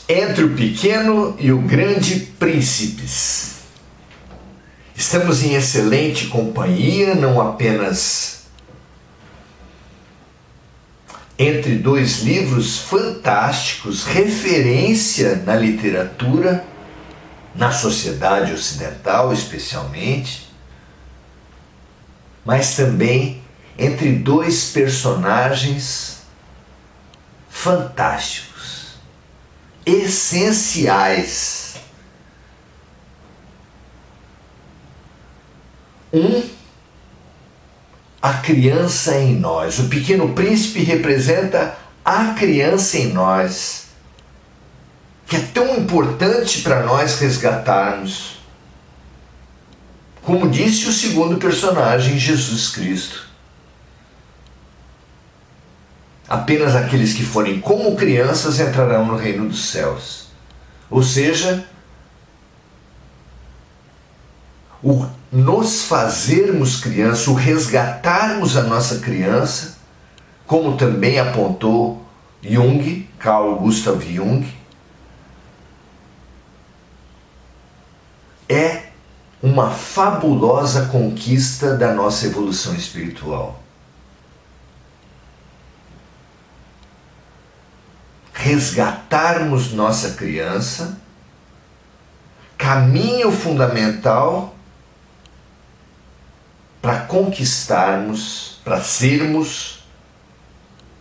Entre o pequeno e o grande príncipes. Estamos em excelente companhia, não apenas entre dois livros fantásticos, referência na literatura, na sociedade ocidental especialmente, mas também entre dois personagens fantásticos, essenciais. A criança em nós. O Pequeno Príncipe representa a criança em nós, que é tão importante para nós resgatarmos. Como disse o segundo personagem, Jesus Cristo. Apenas aqueles que forem como crianças entrarão no reino dos céus. Ou seja, o nos fazermos criança, o resgatarmos a nossa criança, como também apontou Jung, Carl Gustav Jung, é uma fabulosa conquista da nossa evolução espiritual. Resgatarmos nossa criança, caminho fundamental para conquistarmos, para sermos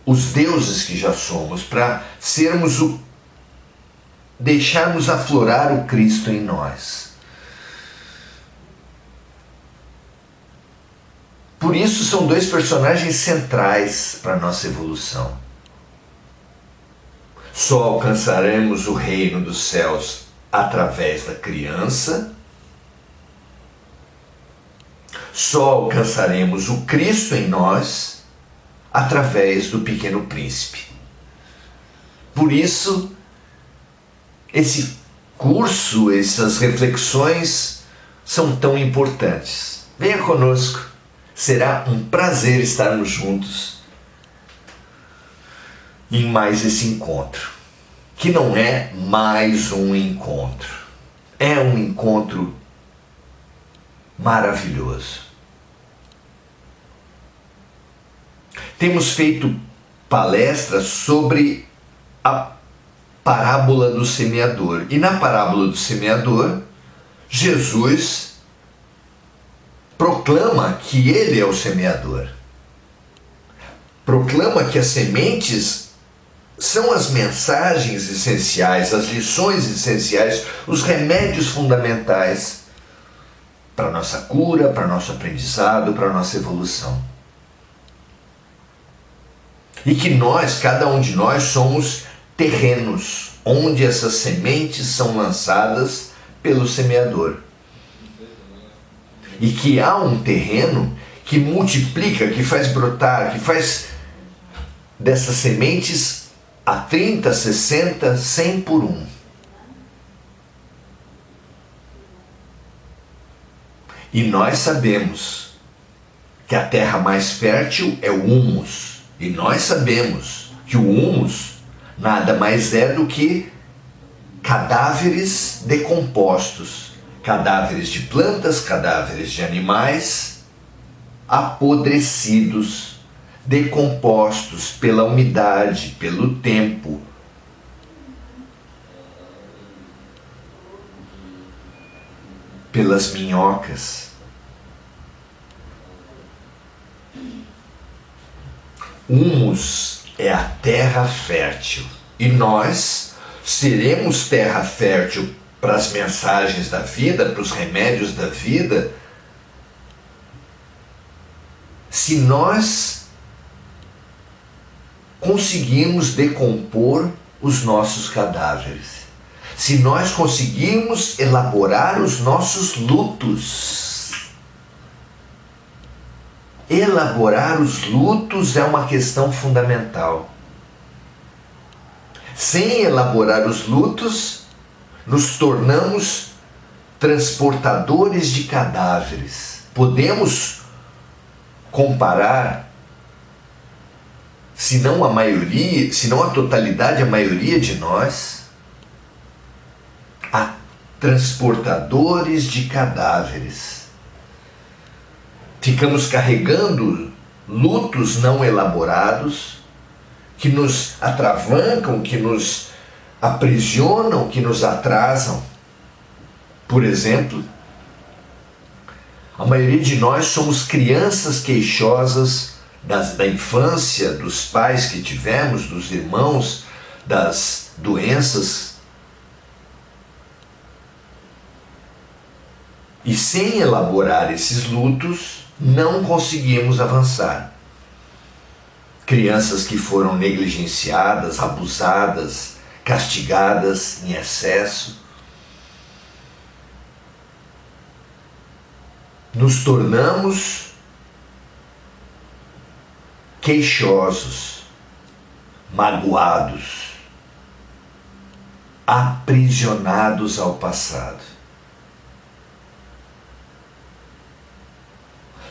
os deuses que já somos, para sermos deixarmos aflorar o Cristo em nós. Por isso são dois personagens centrais para a nossa evolução. Só alcançaremos o reino dos céus através da criança. Só alcançaremos o Cristo em nós através do Pequeno Príncipe. Por isso, esse curso, essas reflexões são tão importantes. Venha conosco, será um prazer estarmos juntos em mais esse encontro, que não é mais um encontro, é um encontro maravilhoso. Temos feito palestras sobre a parábola do semeador. E na parábola do semeador, Jesus proclama que ele é o semeador. Proclama que as sementes são as mensagens essenciais, as lições essenciais, os remédios fundamentais para a nossa cura, para nosso aprendizado, para a nossa evolução. E que nós, cada um de nós, somos terrenos onde essas sementes são lançadas pelo semeador. E que há um terreno que multiplica, que faz brotar, que faz dessas sementes a 30, 60, 100 por 1. E nós sabemos que a terra mais fértil é o humus. E nós sabemos que o humus nada mais é do que cadáveres decompostos, cadáveres de plantas, cadáveres de animais, apodrecidos, decompostos pela umidade, pelo tempo. Pelas minhocas. Humus é a terra fértil. E nós seremos terra fértil para as mensagens da vida, para os remédios da vida, se nós conseguirmos decompor os nossos cadáveres. Se nós conseguirmos elaborar os nossos lutos. Elaborar os lutos é uma questão fundamental. Sem elaborar os lutos, nos tornamos transportadores de cadáveres. Podemos comparar, se não a maioria, se não a totalidade, a maioria de nós, a transportadores de cadáveres. Ficamos carregando lutos não elaborados que nos atravancam, que nos aprisionam, que nos atrasam. Por exemplo, a maioria de nós somos crianças queixosas da infância, dos pais que tivemos, dos irmãos, das doenças. E sem elaborar esses lutos, não conseguimos avançar. Crianças que foram negligenciadas, abusadas, castigadas em excesso. Nos tornamos queixosos, magoados, aprisionados ao passado.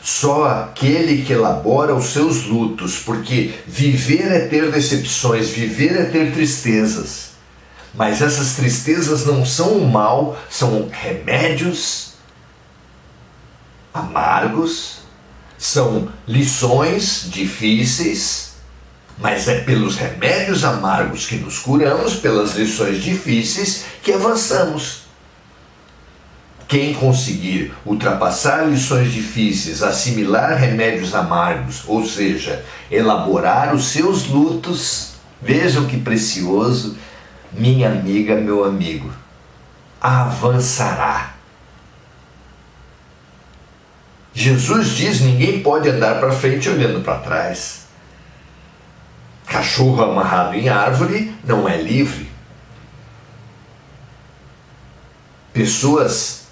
Só aquele que elabora os seus lutos, porque viver é ter decepções, viver é ter tristezas. Mas essas tristezas não são o mal, são remédios amargos, são lições difíceis, mas é pelos remédios amargos que nos curamos, pelas lições difíceis que avançamos. Quem conseguir ultrapassar lições difíceis, assimilar remédios amargos, ou seja, elaborar os seus lutos, vejam que precioso, minha amiga, meu amigo, avançará. Jesus diz: ninguém pode andar para frente olhando para trás. Cachorro amarrado em árvore não é livre. Pessoas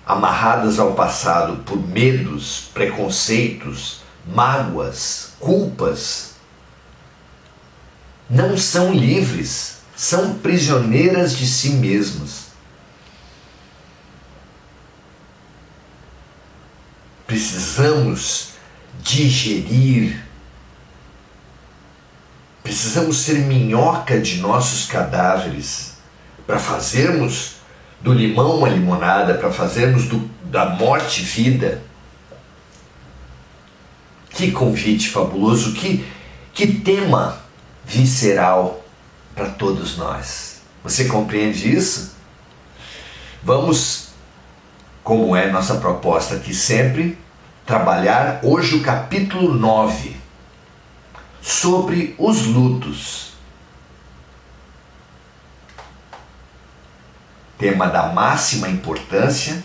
amarradas ao passado por medos, preconceitos, mágoas, culpas, não são livres, são prisioneiras de si mesmas. Precisamos digerir, precisamos ser minhoca de nossos cadáveres para fazermos do limão uma limonada, para fazermos da morte vida. Que convite fabuloso, que tema visceral para todos nós. Você compreende isso? Vamos, como é nossa proposta aqui sempre, trabalhar hoje o capítulo 9, sobre os lutos. Tema da máxima importância.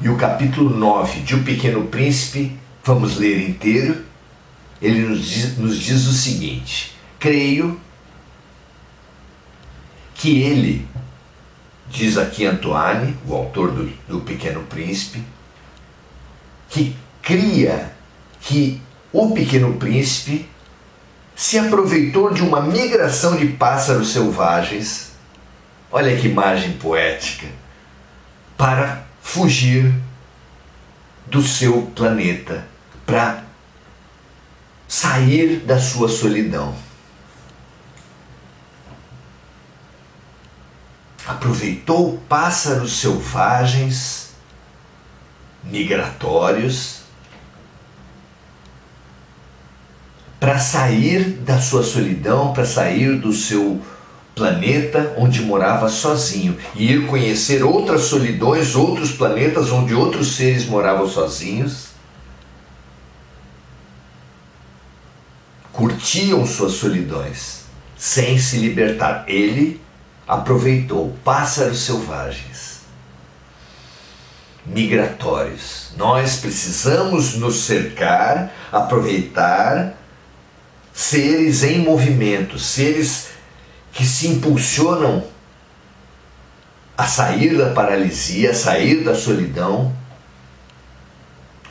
E o capítulo 9 de O Pequeno Príncipe, vamos ler inteiro. Ele nos diz o seguinte: creio que ele, diz aqui Antoine, o autor do Pequeno Príncipe, que cria que o Pequeno Príncipe se aproveitou de uma migração de pássaros selvagens, olha que imagem poética, para fugir do seu planeta, para sair da sua solidão. Aproveitou pássaros selvagens, migratórios, para sair da sua solidão, para sair do seu planeta onde morava sozinho e ir conhecer outras solidões, outros planetas onde outros seres moravam sozinhos, curtiam suas solidões sem se libertar. Ele aproveitou pássaros selvagens, migratórios. Nós precisamos nos cercar, aproveitar seres em movimento, seres que se impulsionam a sair da paralisia, a sair da solidão,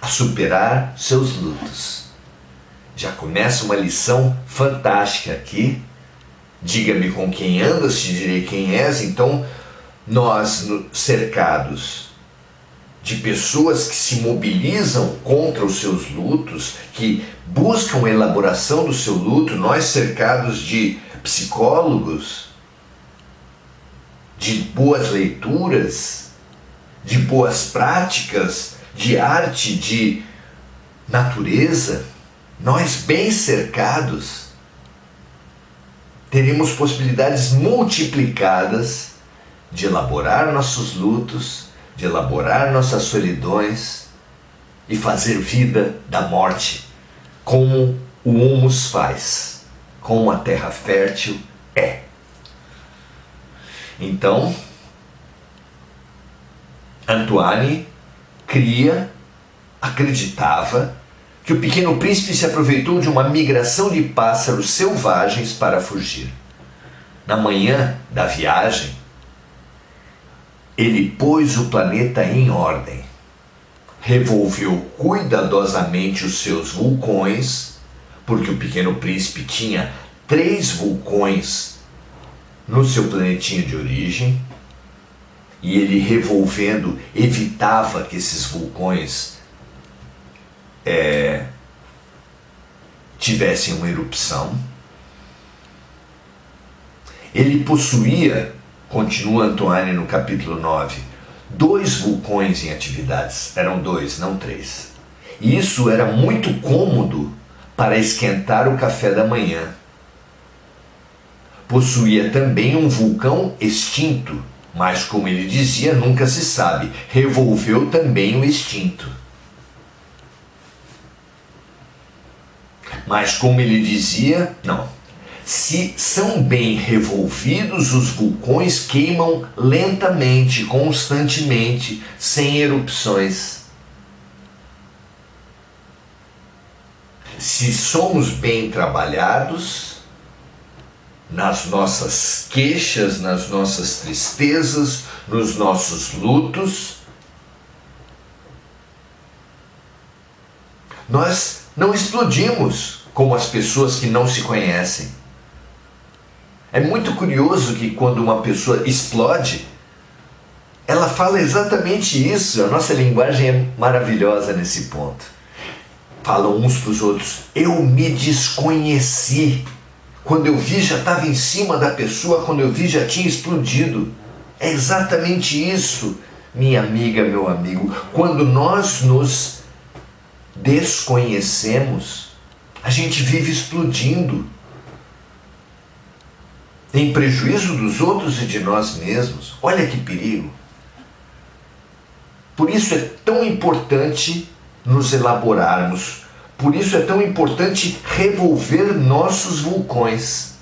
a superar seus lutos. Já começa uma lição fantástica aqui. Diga-me com quem andas, te direi quem és. Então, nós cercados de pessoas que se mobilizam contra os seus lutos, que buscam a elaboração do seu luto, nós cercados de psicólogos de boas leituras, de boas práticas, de arte, de natureza, nós bem cercados, teremos possibilidades multiplicadas de elaborar nossos lutos, de elaborar nossas solidões e fazer vida da morte, como o humus faz, como a terra fértil é. Então, Antoine acreditava que o Pequeno Príncipe se aproveitou de uma migração de pássaros selvagens para fugir. Na manhã da viagem, ele pôs o planeta em ordem, revolveu cuidadosamente os seus vulcões, porque o Pequeno Príncipe tinha 3 vulcões no seu planetinho de origem, e ele revolvendo evitava que esses vulcões tivessem uma erupção. Ele possuía, continua Antoine no capítulo 9, 2 vulcões em atividades. Eram 2, não 3. E isso era muito cômodo para esquentar o café da manhã. Possuía também um vulcão extinto, mas, como ele dizia, nunca se sabe. Revolveu também o extinto. Mas, como ele dizia, não. Se são bem revolvidos, os vulcões queimam lentamente, constantemente, sem erupções. Se somos bem trabalhados, nas nossas queixas, nas nossas tristezas, nos nossos lutos, nós não explodimos como as pessoas que não se conhecem. É muito curioso que quando uma pessoa explode, ela fala exatamente isso. A nossa linguagem é maravilhosa nesse ponto. Falam uns para os outros: eu me desconheci. Quando eu vi, já estava em cima da pessoa. Quando eu vi, já tinha explodido. É exatamente isso, minha amiga, meu amigo. Quando nós nos desconhecemos, a gente vive explodindo, em prejuízo dos outros e de nós mesmos. Olha que perigo. Por isso é tão importante nos elaborarmos. Por isso é tão importante revolver nossos vulcões.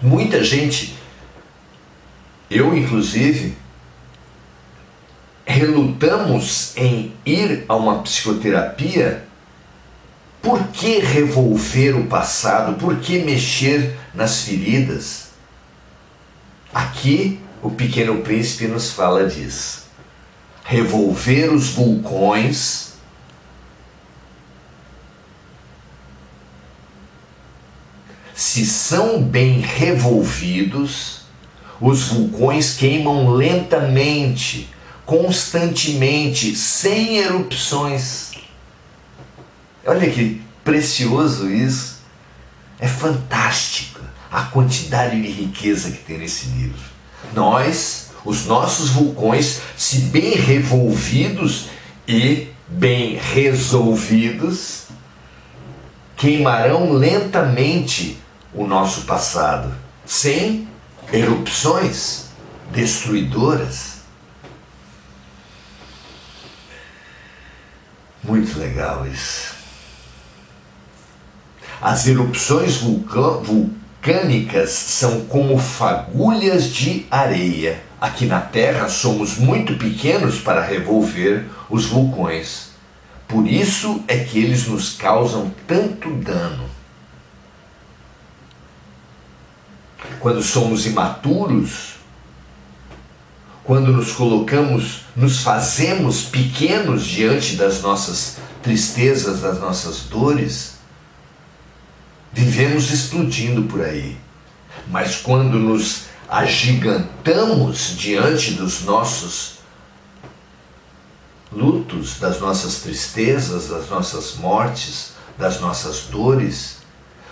Muita gente, eu inclusive, relutamos em ir a uma psicoterapia. Por que revolver o passado? Por que mexer nas feridas? Aqui o Pequeno Príncipe nos fala disso. Revolver os vulcões se são bem revolvidos, os vulcões queimam lentamente, constantemente, sem erupções. Olha que precioso isso. É fantástico a quantidade de riqueza que tem nesse livro. Os nossos vulcões, se bem revolvidos e bem resolvidos, queimarão lentamente o nosso passado, sem erupções destruidoras. Muito legal isso. As erupções vulcânicas são como fagulhas de areia. Aqui na Terra somos muito pequenos para revolver os vulcões. Por isso é que eles nos causam tanto dano. Quando somos imaturos, quando nos fazemos pequenos diante das nossas tristezas, das nossas dores, vivemos explodindo por aí. Mas quando nos agigantamos diante dos nossos lutos, das nossas tristezas, das nossas mortes, das nossas dores,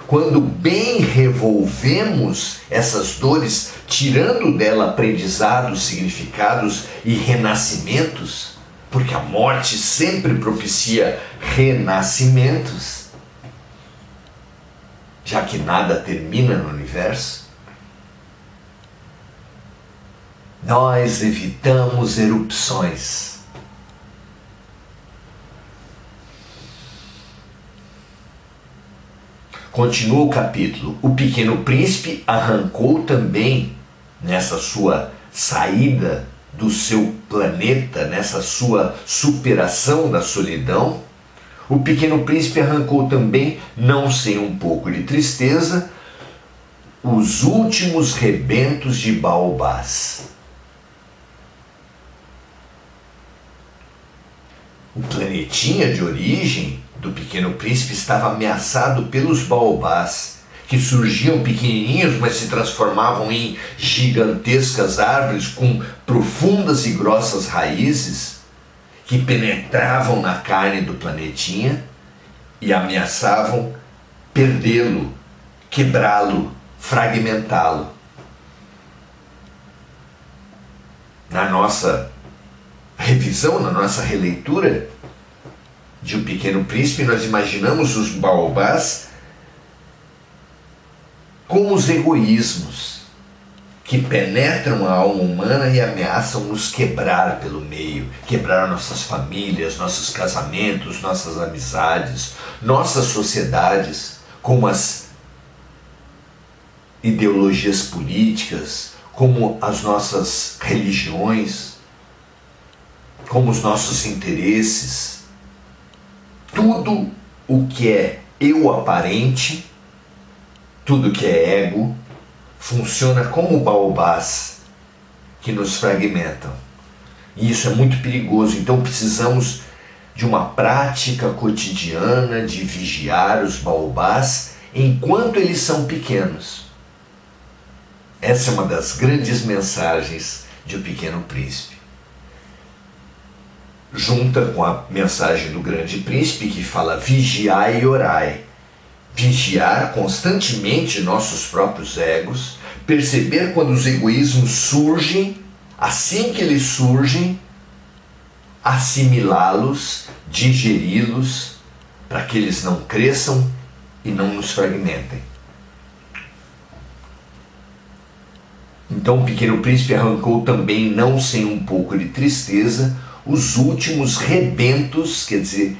quando bem revolvemos essas dores, tirando dela aprendizados, significados e renascimentos, porque a morte sempre propicia renascimentos, já que nada termina no universo, nós evitamos erupções. Continua o capítulo. O Pequeno Príncipe arrancou também, nessa sua saída do seu planeta, nessa sua superação da solidão, o Pequeno Príncipe arrancou também, não sem um pouco de tristeza, os últimos rebentos de baobás. O planetinha de origem do Pequeno Príncipe estava ameaçado pelos baobás, que surgiam pequenininhos, mas se transformavam em gigantescas árvores com profundas e grossas raízes que penetravam na carne do planetinha e ameaçavam perdê-lo, quebrá-lo, fragmentá-lo. Na nossa revisão, na nossa releitura de O Pequeno Príncipe, nós imaginamos os baobás como os egoísmos que penetram a alma humana e ameaçam nos quebrar pelo meio, quebrar nossas famílias, nossos casamentos, nossas amizades, nossas sociedades, como as ideologias políticas, como as nossas religiões, como os nossos interesses. Tudo o que é eu aparente, tudo que é ego, funciona como baobás que nos fragmentam. E isso é muito perigoso. Então precisamos de uma prática cotidiana de vigiar os baobás enquanto eles são pequenos. Essa é uma das grandes mensagens de O Pequeno Príncipe. Junta com a mensagem do Grande Príncipe, que fala vigiai e orai. Vigiar constantemente nossos próprios egos, perceber quando os egoísmos surgem, assim que eles surgem, assimilá-los, digeri-los, para que eles não cresçam e não nos fragmentem. Então o Pequeno Príncipe arrancou também, não sem um pouco de tristeza, os últimos rebentos, quer dizer,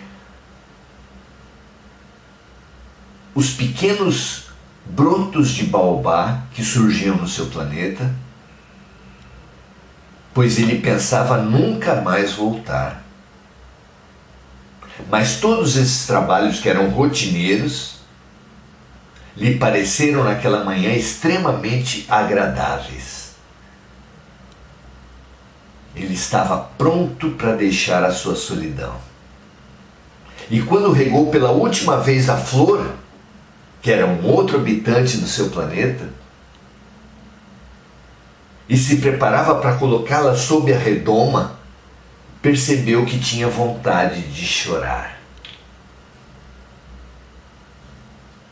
os pequenos brotos de baobá que surgiam no seu planeta, pois ele pensava nunca mais voltar. Mas todos esses trabalhos que eram rotineiros lhe pareceram naquela manhã extremamente agradáveis. Ele estava pronto para deixar a sua solidão. E quando regou pela última vez a flor, que era um outro habitante do seu planeta, e se preparava para colocá-la sob a redoma, percebeu que tinha vontade de chorar.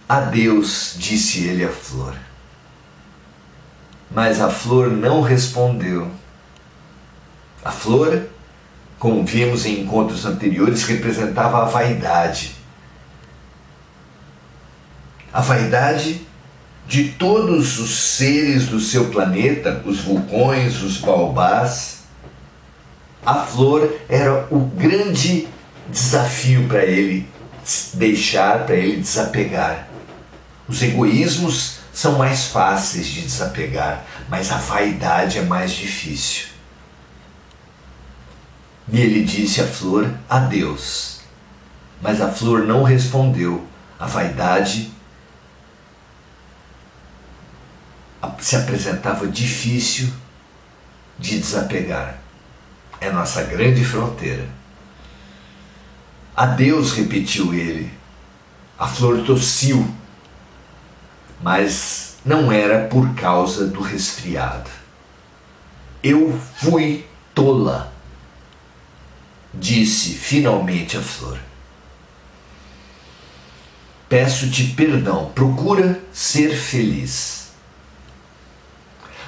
Adeus, disse ele à flor. Mas a flor não respondeu. A flor, como vimos em encontros anteriores, representava a vaidade. A vaidade de todos os seres do seu planeta, os vulcões, os baobás. A flor era o grande desafio para ele deixar, para ele desapegar. Os egoísmos são mais fáceis de desapegar, mas a vaidade é mais difícil. E ele disse à flor adeus. Mas a flor não respondeu. A vaidade se apresentava difícil de desapegar. É nossa grande fronteira. Adeus, repetiu ele. A flor tossiu, mas não era por causa do resfriado. Eu fui tola, disse finalmente a flor. peço-te perdão, procura ser feliz.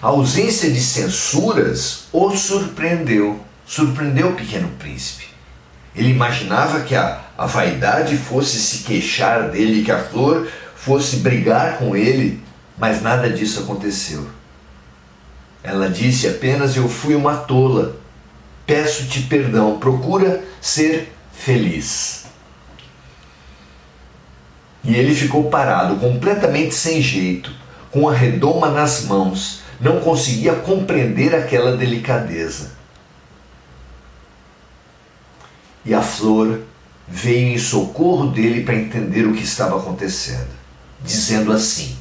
A ausência de censuras o surpreendeu o Pequeno Príncipe. Ele imaginava que a vaidade fosse se queixar dele, que a flor fosse brigar com ele, mas nada disso aconteceu. Ela disse apenas: eu fui uma tola, peço-te perdão, procura ser feliz. E ele ficou parado, completamente sem jeito, com a redoma nas mãos, não conseguia compreender aquela delicadeza. E a flor veio em socorro dele para entender o que estava acontecendo, dizendo assim: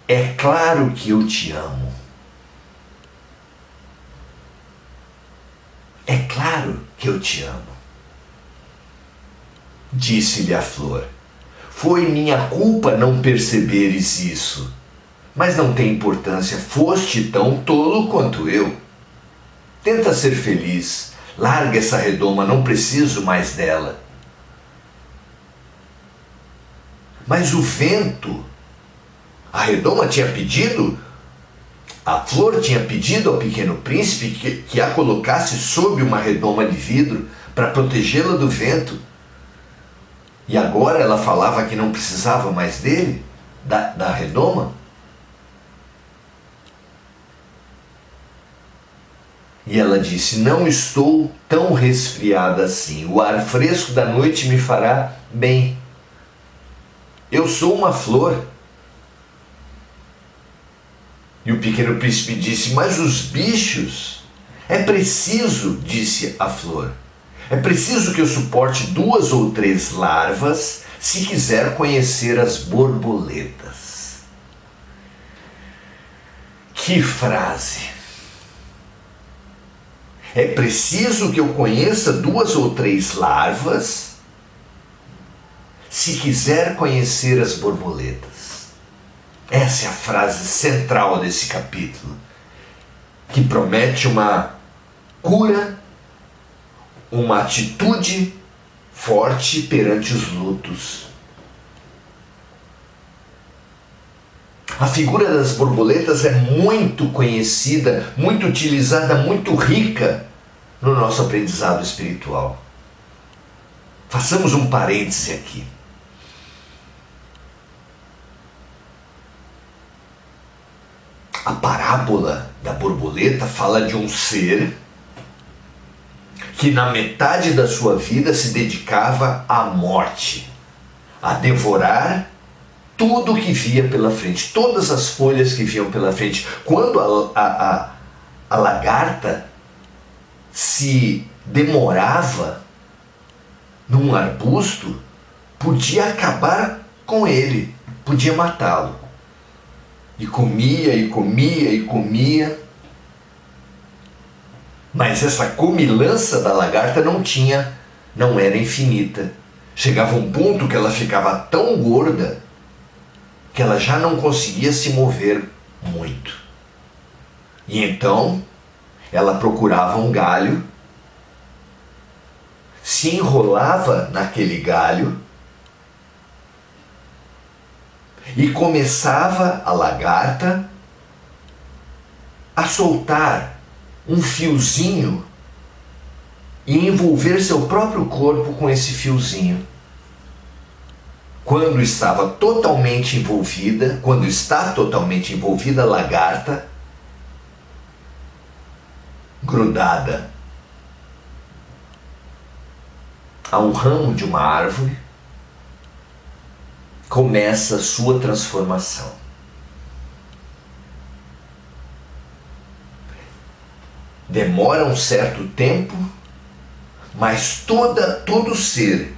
é claro que eu te amo. É claro que eu te amo. Disse-lhe a flor: foi minha culpa não perceberes isso, mas não tem importância, foste tão tolo quanto eu. Tenta ser feliz, larga essa redoma, não preciso mais dela. Mas o vento, a redoma tinha pedido, a flor tinha pedido ao Pequeno Príncipe que a colocasse sob uma redoma de vidro para protegê-la do vento. E agora ela falava que não precisava mais dele, da redoma? E ela disse: não estou tão resfriada assim, o ar fresco da noite me fará bem. Eu sou uma flor. E o Pequeno Príncipe disse: mas os bichos? É preciso, disse a flor, é preciso que eu suporte 2 ou 3 larvas se quiser conhecer as borboletas. Que frase! É preciso que eu conheça 2 ou 3 larvas se quiser conhecer as borboletas. Essa é a frase central desse capítulo, que promete uma cura, uma atitude forte perante os lutos. A figura das borboletas é muito conhecida, muito utilizada, muito rica no nosso aprendizado espiritual. Façamos um parêntese aqui. A parábola da borboleta fala de um ser que na metade da sua vida se dedicava à morte, a devorar tudo que via pela frente, todas as folhas que viam pela frente. Quando a lagarta se demorava num arbusto, podia acabar com ele, podia matá-lo. E comia, e comia, e comia. Mas essa comilança da lagarta não era infinita. Chegava um ponto que ela ficava tão gorda que ela já não conseguia se mover muito. E então ela procurava um galho, se enrolava naquele galho e começava a lagarta a soltar um fiozinho e envolver seu próprio corpo com esse fiozinho. Quando está totalmente envolvida, a lagarta, grudada a um ramo de uma árvore, começa a sua transformação. Demora um certo tempo, mas todo ser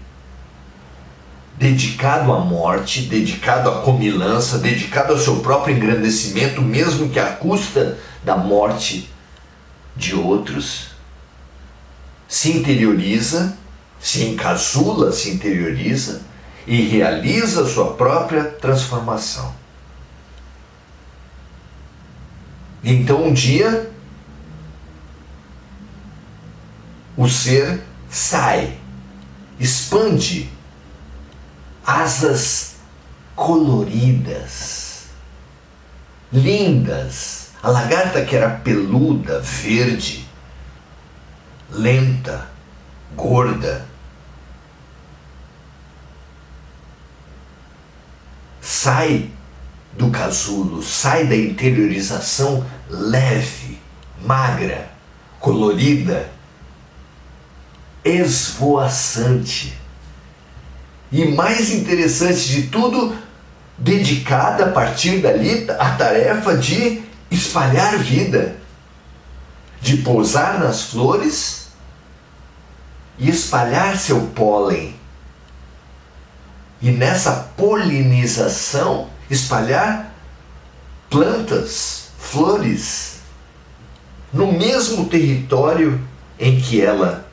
dedicado à morte, dedicado à comilança, dedicado ao seu próprio engrandecimento, mesmo que à custa da morte de outros, se interioriza, se encasula, se interioriza e realiza a sua própria transformação. Então um dia o ser sai, expande asas coloridas, lindas. A lagarta, que era peluda, verde, lenta, gorda, sai do casulo, sai da interiorização leve, magra, colorida, esvoaçante. E mais interessante de tudo, dedicada a partir dali à tarefa de espalhar vida, de pousar nas flores e espalhar seu pólen. E nessa polinização, espalhar plantas, flores, no mesmo território em que ela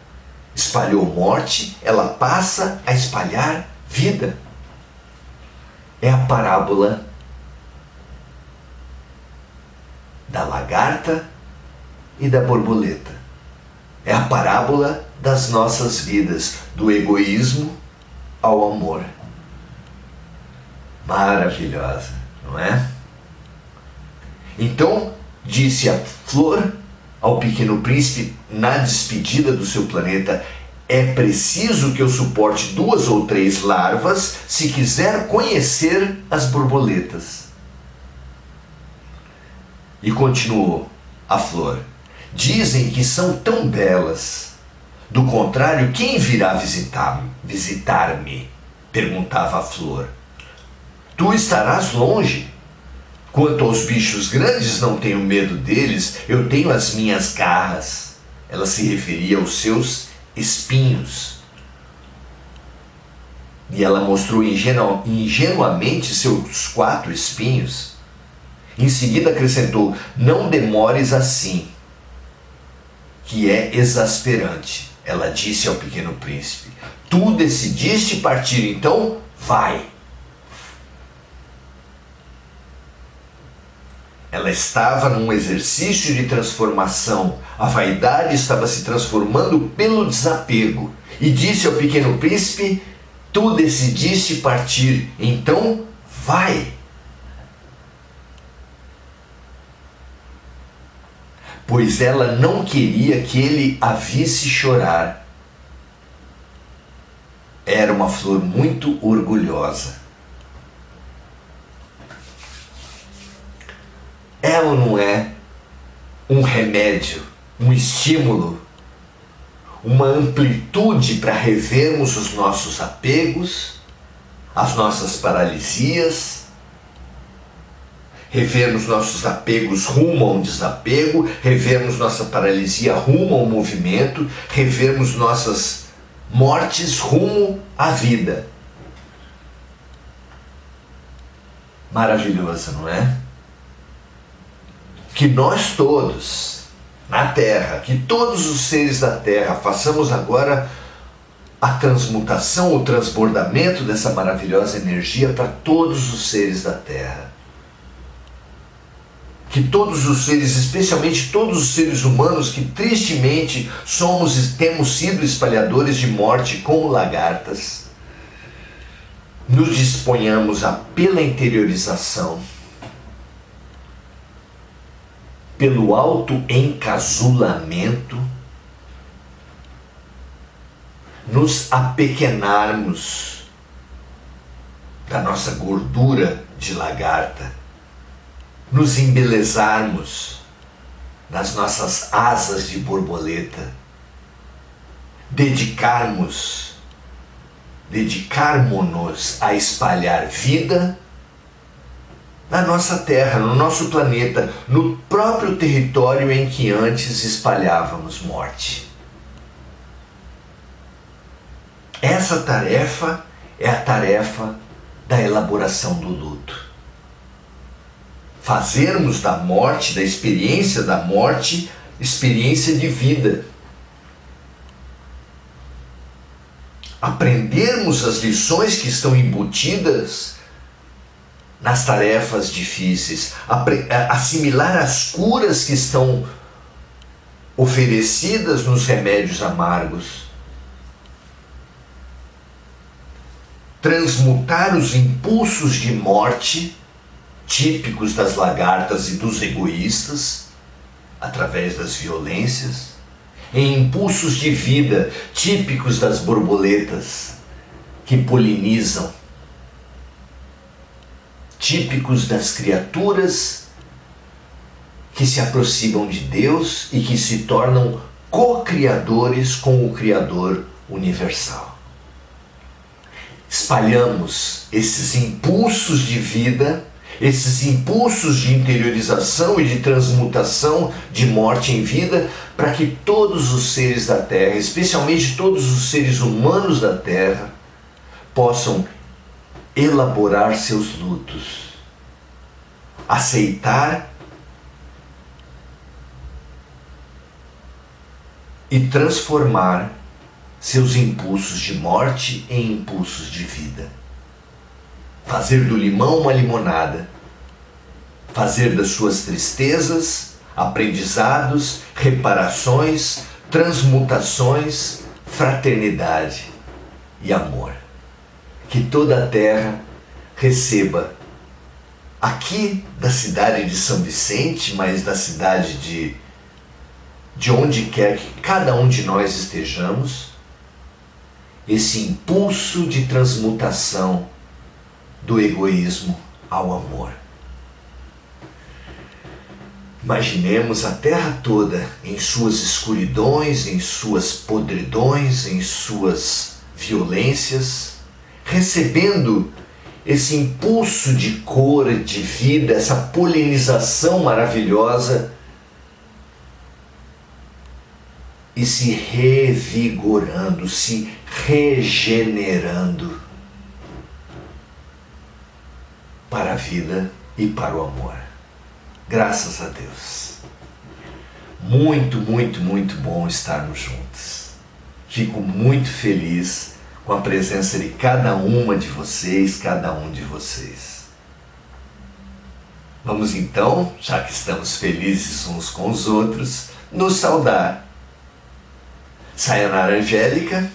espalhou morte, ela passa a espalhar vida. É a parábola da lagarta e da borboleta. É a parábola das nossas vidas, do egoísmo ao amor. Maravilhosa, não é? Então, disse a flor ao pequeno príncipe na despedida do seu planeta: é preciso que eu suporte 2 ou 3 larvas se quiser conhecer as borboletas. E continuou a flor: dizem que são tão belas. Do contrário, quem virá visitar-me? Perguntava a flor. Tu estarás longe. Quanto aos bichos grandes, não tenho medo deles, eu tenho as minhas garras. Ela se referia aos seus espinhos. E ela mostrou ingenuamente seus 4 espinhos. Em seguida acrescentou: não demores assim, que é exasperante. Ela disse ao pequeno príncipe: tu decidiste partir, então vai. Ela estava num exercício de transformação. A vaidade estava se transformando pelo desapego. E disse ao pequeno príncipe: tu decidiste partir, então vai. Pois ela não queria que ele a visse chorar. Era uma flor muito orgulhosa. Ela não é um remédio, um estímulo, uma amplitude para revermos os nossos apegos, as nossas paralisias, revermos nossos apegos rumo a um desapego, revermos nossa paralisia rumo ao movimento, revermos nossas mortes rumo à vida. Maravilhoso, não é? Que nós todos, na Terra, que todos os seres da Terra, façamos agora a transmutação, o transbordamento dessa maravilhosa energia para todos os seres da Terra. Que todos os seres, especialmente todos os seres humanos que tristemente somos e temos sido espalhadores de morte como lagartas, nos disponhamos pela interiorização, pelo autoencasulamento, nos apequenarmos da nossa gordura de lagarta, nos embelezarmos nas nossas asas de borboleta, dedicarmos-nos a espalhar vida na nossa Terra, no nosso planeta, no próprio território em que antes espalhávamos morte. Essa tarefa é a tarefa da elaboração do luto. Fazermos da morte, da experiência da morte, experiência de vida. Aprendermos as lições que estão embutidas nas tarefas difíceis, assimilar as curas que estão oferecidas nos remédios amargos. transmutar os impulsos de morte típicos das lagartas e dos egoístas, através das violências, em impulsos de vida típicos das borboletas que polinizam, típicos das criaturas que se aproximam de Deus e que se tornam co-criadores com o Criador universal. Espalhamos esses impulsos de vida, esses impulsos de interiorização e de transmutação de morte em vida, para que todos os seres da Terra, especialmente todos os seres humanos da Terra, possam elaborar seus lutos, aceitar e transformar seus impulsos de morte em impulsos de vida. Fazer do limão uma limonada, fazer das suas tristezas aprendizados, reparações, transmutações, fraternidade e amor. Que toda a terra receba, aqui da cidade de São Vicente, mas da cidade de onde quer que cada um de nós estejamos, esse impulso de transmutação do egoísmo ao amor. Imaginemos a terra toda em suas escuridões, em suas podridões, em suas violências, recebendo esse impulso de cor, de vida, essa polinização maravilhosa e se revigorando, se regenerando para a vida e para o amor. Graças a Deus. Muito, muito, muito bom estarmos juntos. Fico muito feliz com a presença de cada uma de vocês, cada um de vocês. Vamos então, já que estamos felizes uns com os outros, nos saudar. Sayonara Angélica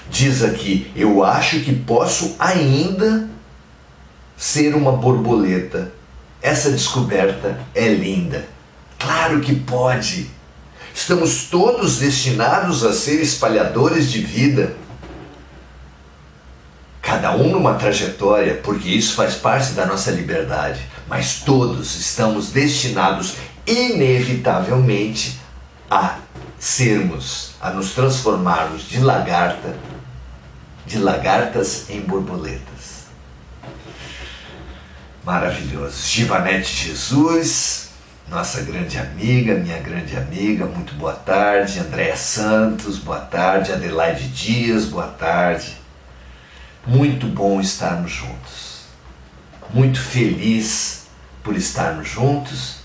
diz aqui: eu acho que posso ainda ser uma borboleta. Essa descoberta é linda. Claro que pode. Estamos todos destinados a ser espalhadores de vida. Cada um numa trajetória, porque isso faz parte da nossa liberdade. Mas todos estamos destinados, inevitavelmente, a sermos, a nos transformarmos de lagartas em borboletas. Maravilhoso. Givanete Jesus, nossa grande amiga, minha grande amiga, muito boa tarde. Andréa Santos, boa tarde. Adelaide Dias, boa tarde. Muito bom estarmos juntos. Muito feliz por estarmos juntos.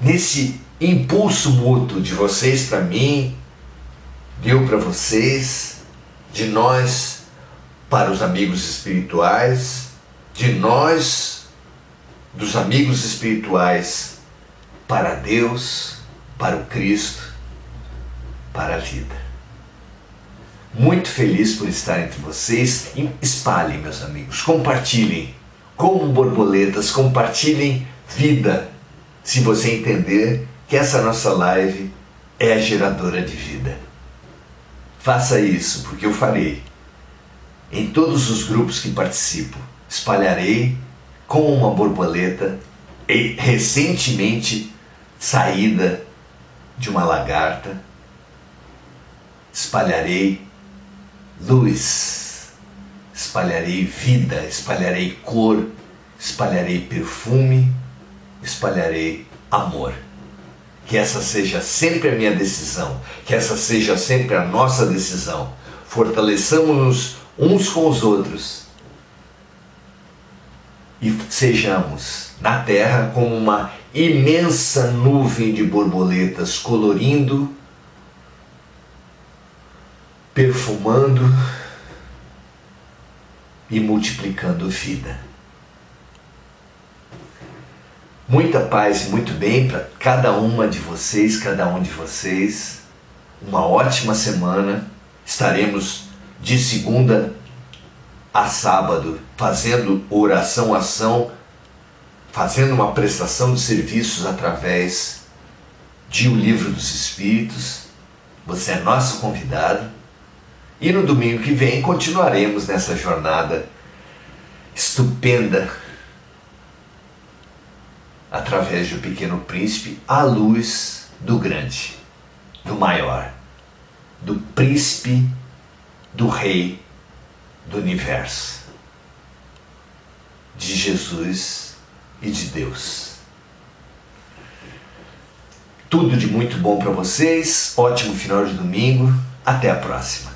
Nesse impulso mútuo de vocês para mim, eu para vocês, de nós para os amigos espirituais, de nós, dos amigos espirituais, para Deus, para o Cristo, para a vida. Muito feliz por estar entre vocês. Espalhem, meus amigos, compartilhem, como borboletas, compartilhem vida, se você entender que essa nossa live é a geradora de vida. Faça isso, porque eu farei. Em todos os grupos que participo, espalharei como uma borboleta recentemente saída de uma lagarta. Espalharei luz, espalharei vida, espalharei cor, espalharei perfume, espalharei amor. Que essa seja sempre a minha decisão, que essa seja sempre a nossa decisão. Fortaleçamos-nos uns com os outros e sejamos na terra como uma imensa nuvem de borboletas colorindo, perfumando e multiplicando vida. Muita paz e muito bem para cada uma de vocês, cada um de vocês. Uma ótima semana Estaremos de segunda a sábado fazendo oração, ação, fazendo uma prestação de serviços através de O Livro dos Espíritos. Você é nosso convidado. E no domingo que vem continuaremos nessa jornada estupenda através do Pequeno Príncipe à luz do grande, do maior, do príncipe, do rei do universo, de Jesus e de Deus. Tudo de muito bom para vocês, ótimo final de domingo, até a próxima.